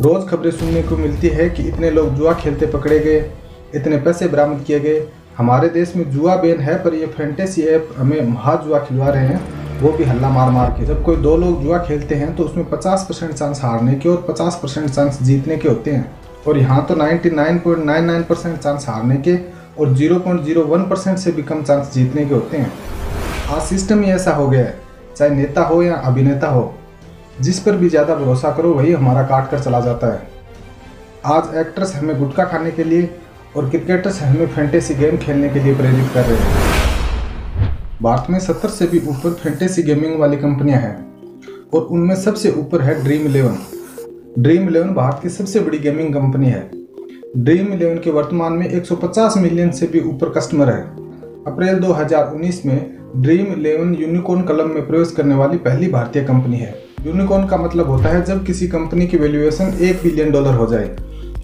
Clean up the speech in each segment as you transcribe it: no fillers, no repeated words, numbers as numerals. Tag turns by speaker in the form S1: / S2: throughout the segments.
S1: रोज़ खबरें सुनने को मिलती है कि इतने लोग जुआ खेलते पकड़े गए, इतने पैसे बरामद किए गए। हमारे देश में जुआ बैन है, पर ये फैंटेसी ऐप हमें महा जुआ खिलवा रहे हैं, वो भी हल्ला मार मार के। जब कोई दो लोग जुआ खेलते हैं तो उसमें 50% चांस हारने के और 50% चांस जीतने के होते हैं, और यहाँ तो 99.99% चांस हारने के और 0.01% से भी कम चांस जीतने के होते हैं। आज सिस्टम ही ऐसा हो गया है, चाहे नेता हो या अभिनेता हो, जिस पर भी ज़्यादा भरोसा करो वही हमारा काट कर चला जाता है। आज एक्टर्स हमें गुटखा खाने के लिए और क्रिकेटर्स हमें फैंटेसी गेम खेलने के लिए प्रेरित कर रहे हैं। भारत में 70 से भी ऊपर फैंटेसी गेमिंग वाली कंपनियां हैं और उनमें सबसे ऊपर है ड्रीम 11। ड्रीम 11 भारत की सबसे बड़ी गेमिंग कंपनी है। ड्रीम 11 के वर्तमान में 150 मिलियन से भी ऊपर कस्टमर है। अप्रैल 2019 में ड्रीम 11 यूनिकॉर्न कलम में प्रवेश करने वाली पहली भारतीय कंपनी है। यूनिकॉर्न का मतलब होता है जब किसी कंपनी की वैल्यूएशन $1 बिलियन हो जाए,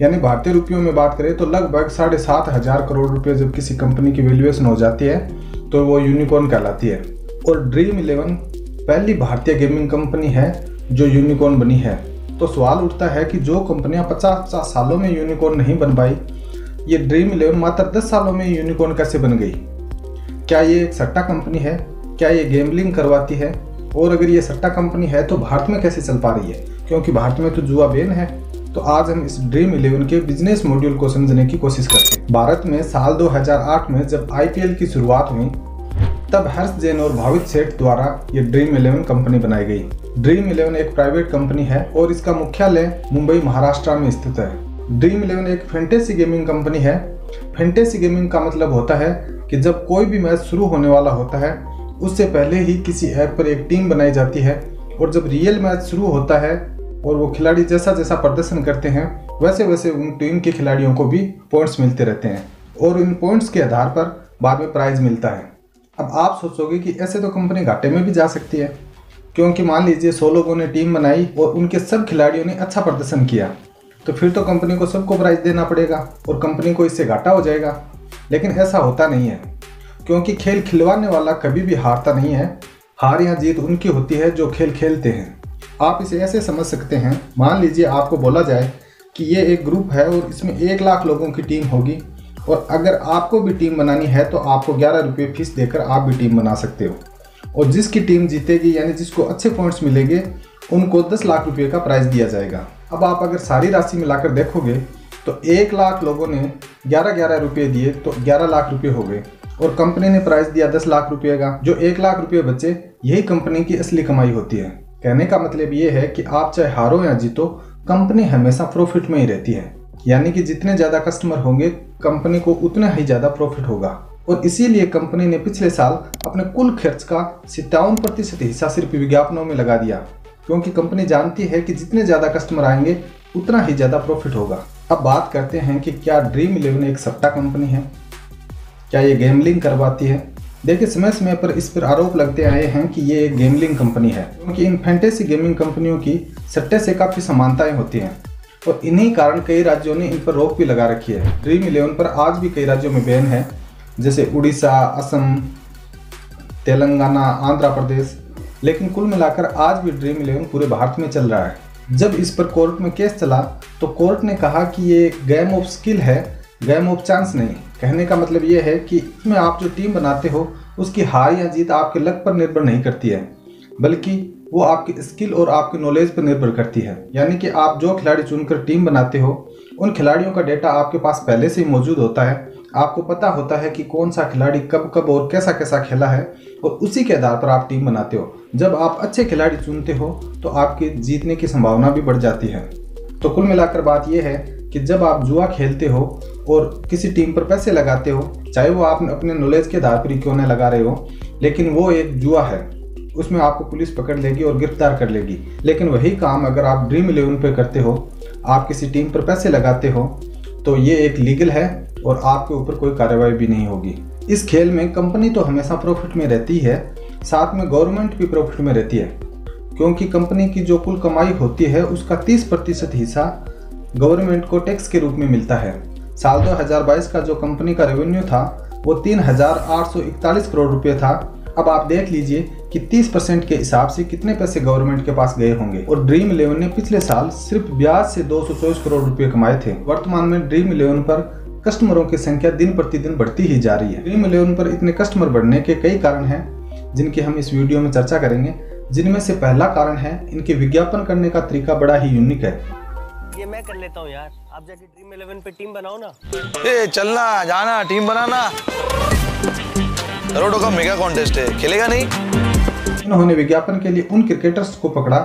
S1: यानी भारतीय रुपयों में बात करें तो लगभग 7,500 करोड़ रुपए जब किसी कंपनी की वैल्यूएशन हो जाती है तो वो यूनिकॉर्न कहलाती है। और ड्रीम 11 पहली भारतीय गेमिंग कंपनी है जो यूनिकॉर्न बनी है। तो सवाल उठता है कि जो कंपनियां 50 सालों में यूनिकॉर्न नहीं बन पाई, ये ड्रीम 11 मात्र 10 सालों में यूनिकॉर्न कैसे बन गई? क्या ये एक सट्टा कंपनी है? क्या ये गैम्बलिंग करवाती है? और अगर ये सट्टा कंपनी है तो भारत में कैसे चल पा रही है, क्योंकि भारत में तो जुआ बैन है। तो आज हम इस ड्रीम 11 के बिजनेस मॉड्यूल को समझने की कोशिश करते हैं। भारत में साल 2008 में जब IPL की शुरुआत हुई, तब हर्ष जैन और भावित सेठ द्वारा ये ड्रीम 11 कंपनी बनाई गई। ड्रीम 11 एक प्राइवेट कंपनी है और इसका मुख्यालय मुंबई महाराष्ट्र में स्थित है। ड्रीम 11 एक फैंटेसी गेमिंग कंपनी है। फैंटेसी गेमिंग का मतलब होता है कि जब कोई भी मैच शुरू होने वाला होता है उससे पहले ही किसी ऐप पर एक टीम बनाई जाती है, और जब रियल मैच शुरू होता है और वो खिलाड़ी जैसा जैसा प्रदर्शन करते हैं वैसे वैसे उन टीम के खिलाड़ियों को भी पॉइंट्स मिलते रहते हैं और इन पॉइंट्स के आधार पर बाद में प्राइज मिलता है। अब आप सोचोगे कि ऐसे तो कंपनी घाटे में भी जा सकती है, क्योंकि मान लीजिए 100 लोगों ने टीम बनाई और उनके सब खिलाड़ियों ने अच्छा प्रदर्शन किया, तो फिर तो कंपनी को सबको प्राइज देना पड़ेगा और कंपनी को इससे घाटा हो जाएगा। लेकिन ऐसा होता नहीं है, क्योंकि खेल खिलवाने वाला कभी भी हारता नहीं है। हार या जीत उनकी होती है जो खेल खेलते हैं। आप इसे ऐसे समझ सकते हैं, मान लीजिए आपको बोला जाए कि ये एक ग्रुप है और इसमें 1 लाख लोगों की टीम होगी, और अगर आपको भी टीम बनानी है तो आपको 11 रुपये फीस देकर आप भी टीम बना सकते हो, और जिसकी टीम जीतेगी यानी जिसको अच्छे पॉइंट्स मिलेंगे उनको 10 लाख रुपये का प्राइज दिया जाएगा। अब आप अगर सारी राशि मिलाकर देखोगे तो 1 लाख लोगों ने 11 रुपये दिए तो 11 लाख रुपये हो गए, और कंपनी ने प्राइज दिया 10 लाख रुपये का। जो 1 लाख रुपये बचे, यही कंपनी की असली कमाई होती है। कहने का मतलब ये है कि आप चाहे हारो या जीतो, कंपनी हमेशा प्रॉफिट में ही रहती है। यानी कि जितने ज़्यादा कस्टमर होंगे कंपनी को उतना ही ज़्यादा प्रॉफिट होगा, और इसीलिए कंपनी ने पिछले साल अपने कुल खर्च का 57% हिस्सा सिर्फ विज्ञापनों में लगा दिया, क्योंकि कंपनी जानती है कि जितने ज़्यादा कस्टमर आएंगे उतना ही ज़्यादा प्रॉफिट होगा। अब बात करते हैं कि क्या ड्रीम 11 एक सट्टा कंपनी है? क्या ये गैम्बलिंग करवाती है? देखिए, समय समय पर इस पर आरोप लगते आए हैं कि ये एक गेमलिंग कंपनी है, क्योंकि इन फैंटेसी गेमिंग कंपनियों की सट्टे से काफ़ी समानताएं होती हैं, और इन्हीं कारण कई राज्यों ने इन पर रोक भी लगा रखी है। ड्रीम 11 पर आज भी कई राज्यों में बैन है, जैसे उड़ीसा, असम, तेलंगाना, आंध्र प्रदेश। लेकिन कुल मिलाकर आज भी ड्रीम 11 पूरे भारत में चल रहा है। जब इस पर कोर्ट में केस चला तो कोर्ट ने कहा कि ये गेम ऑफ स्किल है, गेम ऑफ चांस नहीं। कहने का मतलब ये है कि इसमें आप जो टीम बनाते हो उसकी हार या जीत आपके लक पर निर्भर नहीं करती है, बल्कि वो आपकी स्किल और आपके नॉलेज पर निर्भर करती है। यानी कि आप जो खिलाड़ी चुनकर टीम बनाते हो उन खिलाड़ियों का डेटा आपके पास पहले से ही मौजूद होता है। आपको पता होता है कि कौन सा खिलाड़ी कब कब और कैसा कैसा खेला है, और उसी के आधार पर आप टीम बनाते हो। जब आप अच्छे खिलाड़ी चुनते हो तो आपके जीतने की संभावना भी बढ़ जाती है। तो कुल मिलाकर बात यह है कि जब आप जुआ खेलते हो और किसी टीम पर पैसे लगाते हो, चाहे वो आप अपने नॉलेज के आधार पर ही क्यों न लगा रहे हो, लेकिन वो एक जुआ है, उसमें आपको पुलिस पकड़ लेगी और गिरफ्तार कर लेगी। लेकिन वही काम अगर आप ड्रीम 11 पे करते हो, आप किसी टीम पर पैसे लगाते हो, तो ये एक लीगल है और आपके ऊपर कोई कार्रवाई भी नहीं होगी। इस खेल में कंपनी तो हमेशा प्रॉफिट में रहती है, साथ में गवर्नमेंट भी प्रॉफिट में रहती है, क्योंकि कंपनी की जो कुल कमाई होती है उसका 30% हिस्सा गवर्नमेंट को टैक्स के रूप में मिलता है। साल 2022 का जो कंपनी का रेवेन्यू था वो 3,841 करोड़ रुपये था। अब आप देख लीजिए कि 30% के हिसाब से कितने पैसे गवर्नमेंट के पास गए होंगे। और ड्रीम 11 ने पिछले साल सिर्फ ब्याज से 224 करोड़ रुपए कमाए थे। वर्तमान में ड्रीम 11 पर कस्टमरों की संख्या दिन प्रतिदिन बढ़ती ही जा रही है। ड्रीम 11 पर इतने कस्टमर बढ़ने के कई कारण हैं जिनकी हम इस वीडियो में चर्चा करेंगे, जिनमें से पहला कारण है इनके विज्ञापन करने का तरीका बड़ा ही यूनिक है।
S2: ये मैं कर लेता हूँ यार, आप जाके ड्रीम 11 पे टीम बनाओ ना।
S3: ए चलना जाना टीम बनाना। करोड़ों का मेगा कॉन्टेस्ट है, खेलेगा नहीं?
S1: इन्होंने विज्ञापन के लिए उन क्रिकेटर्स को पकड़ा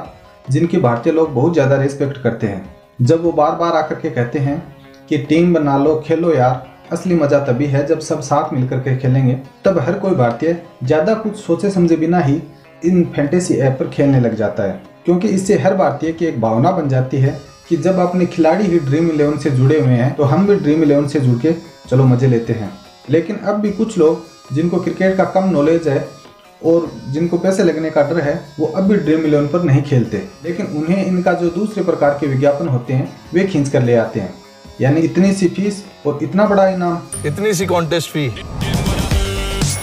S1: जिनकी भारतीय लोग बहुत ज्यादा रिस्पेक्ट करते हैं। जब वो बार बार आकर के कहते हैं कि टीम बना लो, खेलो यार, असली मजा तभी है जब सब साथ मिलकर के खेलेंगे, तब हर कोई भारतीय ज्यादा कुछ सोचे समझे बिना ही इन फैंटेसी ऐप पर खेलने लग जाता है। क्योंकि इससे हर भारतीय की एक भावना बन जाती है कि जब अपने खिलाड़ी ही ड्रीम 11 से जुड़े हुए हैं तो हम भी ड्रीम 11 से जुड़ के चलो मजे लेते हैं। लेकिन अब भी कुछ लोग जिनको क्रिकेट का कम नॉलेज है और जिनको पैसे लगने का डर है, वो अब भी ड्रीम 11 पर नहीं खेलते, लेकिन उन्हें इनका जो दूसरे प्रकार के विज्ञापन होते हैं वे खींच कर ले आते हैं। यानी इतनी सी फीस और इतना बड़ा इनाम,
S3: इतनी सी कॉन्टेस्ट फी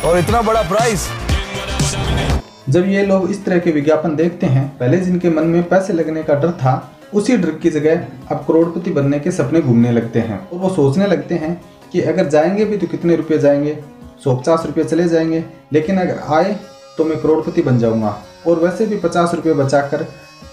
S3: और इतना बड़ा प्राइस।
S1: जब ये लोग इस तरह के विज्ञापन देखते हैं, पहले जिनके मन में पैसे लगने का डर था, उसी डर की जगह अब करोड़पति बनने के सपने घूमने लगते हैं। और वो सोचने लगते हैं कि अगर जाएंगे भी तो कितने रुपए जाएंगे, 150 रुपये चले जाएंगे, लेकिन अगर आए तो मैं करोड़पति बन जाऊंगा और वैसे भी 50 रुपये बचाकर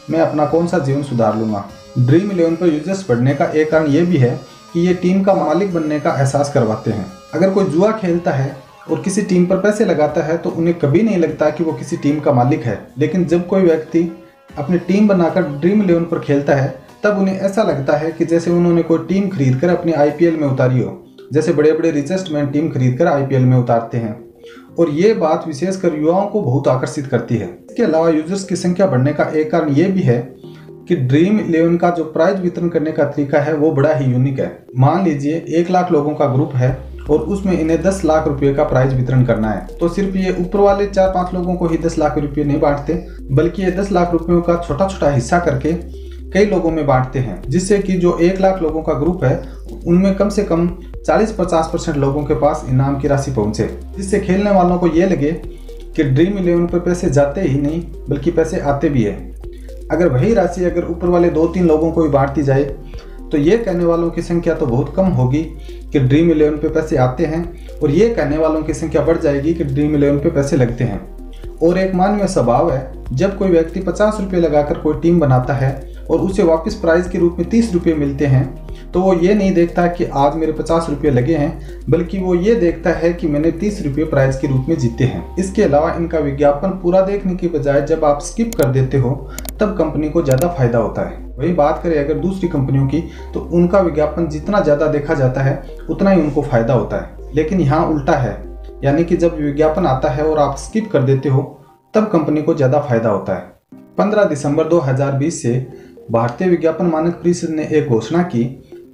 S1: मैं अपना कौन सा जीवन सुधार लूंगा। ड्रीम 11 पर यूजर्स बढ़ने का एक कारण ये भी है कि ये टीम का मालिक बनने का एहसास करवाते हैं। अगर कोई जुआ खेलता है और किसी टीम पर पैसे लगाता है तो उन्हें कभी नहीं लगता कि वो किसी टीम का मालिक है, लेकिन जब कोई व्यक्ति अपनी टीम बनाकर ड्रीम 11 पर खेलता है तब उन्हें ऐसा लगता है कि जैसे उन्होंने कोई टीम खरीद कर अपनी IPL में उतारी हो, जैसे बड़े बड़े रिचेस्ट मैन टीम खरीद कर IPL में उतारते हैं। और ये बात विशेषकर युवाओं को बहुत आकर्षित करती है। इसके अलावा यूजर्स की संख्या बढ़ने का एक कारण ये भी है कि ड्रीम 11 का जो प्राइज वितरण करने का तरीका है वो बड़ा ही यूनिक है। मान लीजिए 1 लाख लोगों का ग्रुप है और उसमें इन्हें 10 लाख रुपए का प्राइज वितरण करना है, तो सिर्फ ये ऊपर वाले 4-5 लोगों को ही 10 लाख रुपए नहीं बांटते, बल्कि ये 10 लाख रुपयों का छोटा छोटा हिस्सा करके कई लोगों में बांटते हैं, जिससे कि जो 1 लाख लोगों का ग्रुप है उनमें कम से कम 40-50% लोगों के पास इनाम की राशि पहुंचे, जिससे खेलने वालों को ये लगे कि ड्रीम 11 पर पैसे जाते ही नहीं बल्कि पैसे आते भी है। अगर वही राशि अगर ऊपर वाले 2-3 लोगों को भी बांटती जाए तो ये कहने वालों की संख्या तो बहुत कम होगी कि ड्रीम 11 पे पैसे आते हैं, और ये कहने वालों की संख्या बढ़ जाएगी कि ड्रीम 11 पे पैसे लगते हैं। और एक मानवीय स्वभाव है, जब कोई व्यक्ति 50 रुपये लगाकर कोई टीम बनाता है और उसे वापस प्राइज के रूप में 30 रुपये मिलते हैं, तो वो ये नहीं देखता कि आज मेरे 50 रुपये लगे हैं, बल्कि वो ये देखता है कि मैंने 30 रुपये प्राइज के रूप में जीते हैं। इसके अलावा इनका विज्ञापन पूरा देखने के बजाय जब आप स्किप कर देते हो तब कंपनी को ज़्यादा फायदा होता है। वही बात करें अगर दूसरी कंपनियों की, तो उनका विज्ञापन जितना ज़्यादा देखा जाता है उतना ही उनको फायदा होता है, लेकिन यहाँ उल्टा है। यानी कि जब विज्ञापन आता है और आप स्किप कर देते हो तब कंपनी को ज़्यादा फायदा होता है। 15 दिसंबर 2020 से भारतीय विज्ञापन मानक परिषद ने एक घोषणा की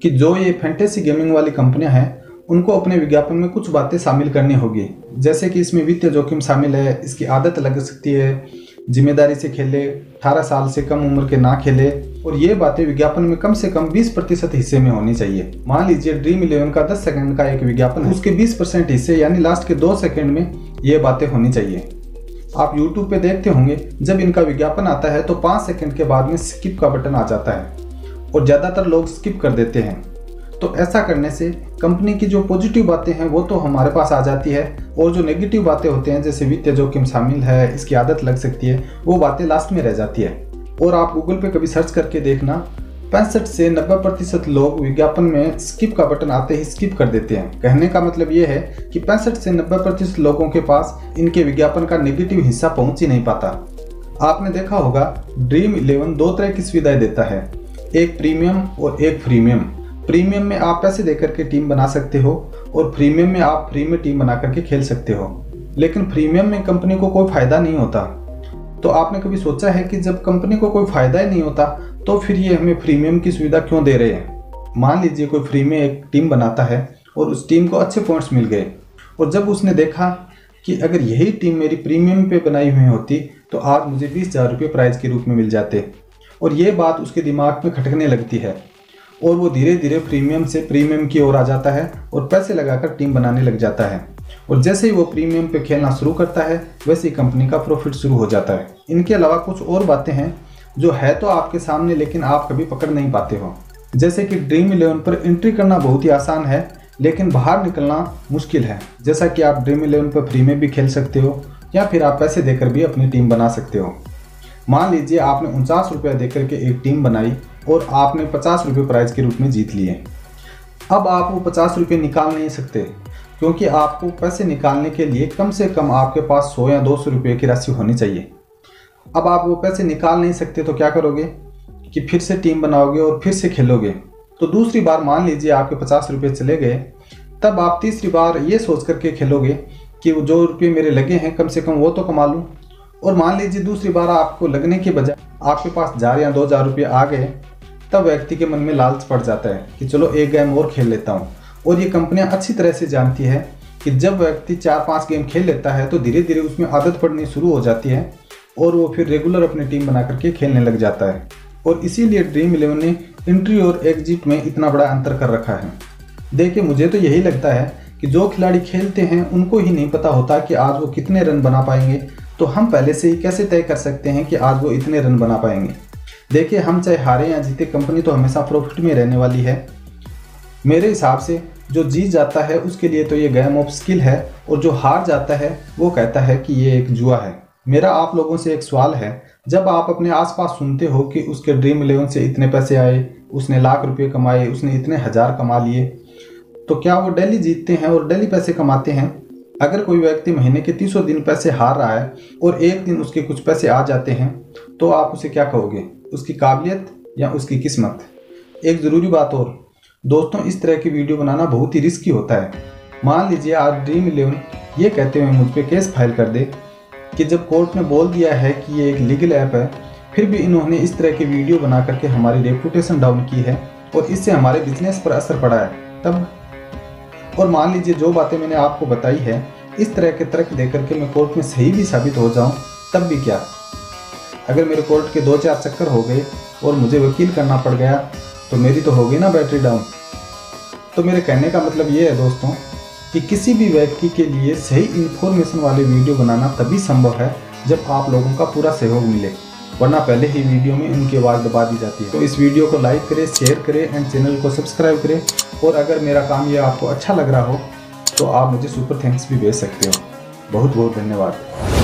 S1: कि जो ये फैंटेसी गेमिंग वाली कंपनियां हैं उनको अपने विज्ञापन में कुछ बातें शामिल करनी होगी, जैसे कि इसमें वित्तीय जोखिम शामिल है, इसकी आदत लग सकती है, जिम्मेदारी से खेले, 18 साल से कम उम्र के ना खेले, और ये बातें विज्ञापन में कम से कम 20% हिस्से में होनी चाहिए। मान लीजिए ड्रीम 11 का 10 सेकंड का एक विज्ञापन है, उसके 20% हिस्से यानी लास्ट के 2 सेकंड में ये बातें होनी चाहिए। आप YouTube पे देखते होंगे जब इनका विज्ञापन आता है तो 5 सेकंड के बाद में स्किप का बटन आ जाता है और ज़्यादातर लोग स्किप कर देते हैं। तो ऐसा करने से कंपनी की जो पॉजिटिव बातें हैं वो तो हमारे पास आ जाती है, और जो नेगेटिव बातें होते हैं जैसे वित्तीय जोखिम शामिल है, इसकी आदत लग सकती है, वो बातें लास्ट में रह जाती है। और आप गूगल पे कभी सर्च करके देखना, 65 से 90% लोग विज्ञापन में स्किप का बटन आते ही स्किप कर देते हैं। कहने का मतलब ये है कि 65 से 90% लोगों के पास इनके विज्ञापन का नेगेटिव हिस्सा पहुंच ही नहीं पाता। आपने देखा होगा ड्रीम 11 दो तरह की सुविधाएं देता है, एक प्रीमियम और एक फ्रीमियम। प्रीमियम में आप पैसे देकर के टीम बना सकते हो और प्रीमियम में आप फ्री में टीम बना करके खेल सकते हो, लेकिन प्रीमियम में कंपनी को कोई फायदा नहीं होता। तो आपने कभी सोचा है कि जब कंपनी को कोई फायदा ही नहीं होता तो फिर ये हमें प्रीमियम की सुविधा क्यों दे रहे हैं। मान लीजिए कोई फ्री में एक टीम बनाता है और उस टीम को अच्छे पॉइंट्स मिल गए, और जब उसने देखा कि अगर यही टीम मेरी प्रीमियम पे बनाई हुई होती तो आज मुझे 20,000 रुपये प्राइज के रूप में मिल जाते, और ये बात उसके दिमाग में खटकने लगती है और वो धीरे धीरे प्रीमियम से प्रीमियम की ओर आ जाता है और पैसे लगाकर टीम बनाने लग जाता है। और जैसे ही वो प्रीमियम पे खेलना शुरू करता है वैसे ही कंपनी का प्रॉफिट शुरू हो जाता है। इनके अलावा कुछ और बातें हैं जो है तो आपके सामने लेकिन आप कभी पकड़ नहीं पाते हो। जैसे कि ड्रीम 11 पर एंट्री करना बहुत ही आसान है लेकिन बाहर निकलना मुश्किल है। जैसा कि आप ड्रीम 11 पर फ्री में भी खेल सकते हो या फिर आप पैसे देकर भी अपनी टीम बना सकते हो। मान लीजिए आपने 49 रुपये देकर के एक टीम बनाई और आपने 50 रुपये प्राइज के रूप में जीत लिए। अब आप वो 50 रुपये निकाल नहीं सकते क्योंकि आपको पैसे निकालने के लिए कम से कम आपके पास 100 या 200 रुपये की राशि होनी चाहिए। अब आप वो पैसे निकाल नहीं सकते तो क्या करोगे कि फिर से टीम बनाओगे और फिर से खेलोगे। तो दूसरी बार मान लीजिए आपके 50 रुपये चले गए, तब आप तीसरी बार ये सोच करके खेलोगे कि वो जो रुपये मेरे लगे हैं कम से कम वो तो कमा लूँ। और मान लीजिए दूसरी बार आपको लगने के बजाय आपके पास 1000 या 2000 रुपये आ गए, तब व्यक्ति के मन में लालच पड़ जाता है कि चलो एक गेम और खेल लेता हूँ। और ये कंपनियाँ अच्छी तरह से जानती है कि जब व्यक्ति 4-5 गेम खेल लेता है तो धीरे धीरे उसमें आदत पड़नी शुरू हो जाती है और वो फिर रेगुलर अपनी टीम बना करके खेलने लग जाता है। और इसीलिए ड्रीम 11 ने एंट्री और एग्जिट में इतना बड़ा अंतर कर रखा है। देखिए, मुझे तो यही लगता है कि जो खिलाड़ी खेलते हैं उनको ही नहीं पता होता कि आज वो कितने रन बना पाएंगे, तो हम पहले से ही कैसे तय कर सकते हैं कि आज वो इतने रन बना पाएंगे। देखिए, हम चाहे हारे या जीते, कंपनी तो हमेशा प्रॉफिट में रहने वाली है। मेरे हिसाब से जो जीत जाता है उसके लिए तो ये गेम ऑफ स्किल है और जो हार जाता है वो कहता है कि ये एक जुआ है। मेरा आप लोगों से एक सवाल है, जब आप अपने आसपास सुनते हो कि उसके ड्रीम 11 से इतने पैसे आए, उसने लाख रुपए कमाए, उसने इतने हजार कमा लिए, तो क्या वो डेली जीतते हैं और डेली पैसे कमाते हैं? अगर कोई व्यक्ति महीने के 300 दिन पैसे हार रहा है और एक दिन उसके कुछ पैसे आ जाते हैं तो आप उसे क्या कहोगे? उसकी काबिलियत या उसकी किस्मत? एक ज़रूरी बात और दोस्तों, इस तरह की वीडियो बनाना बहुत ही रिस्की होता है। मान लीजिए आज ड्रीम 11 ये कहते हुए मुझ पर केस फाइल कर दे कि जब कोर्ट ने बोल दिया है कि ये एक लीगल ऐप है, फिर भी इन्होंने इस तरह की वीडियो बना करके हमारी रेपुटेशन डाउन की है और इससे हमारे बिजनेस पर असर पड़ा है तब। और मान लीजिए जो बातें मैंने आपको बताई है, इस तरह के तर्क देकर के मैं कोर्ट में सही भी साबित हो जाऊं, तब भी क्या? अगर मेरे कोर्ट के 2-4 चक्कर हो गए और मुझे वकील करना पड़ गया तो मेरी तो हो गई ना बैटरी डाउन। तो मेरे कहने का मतलब ये है दोस्तों कि किसी भी व्यक्ति के लिए सही इन्फॉर्मेशन वाले वीडियो बनाना तभी संभव है जब आप लोगों का पूरा सहयोग मिले, वरना पहले ही वीडियो में उनकी आवाज़ दबा दी जाती है। तो इस वीडियो को लाइक करें, शेयर करें एंड चैनल को सब्सक्राइब करें। और अगर मेरा काम ये आपको अच्छा लग रहा हो तो आप मुझे सुपर थैंक्स भी भेज सकते हो। बहुत बहुत धन्यवाद।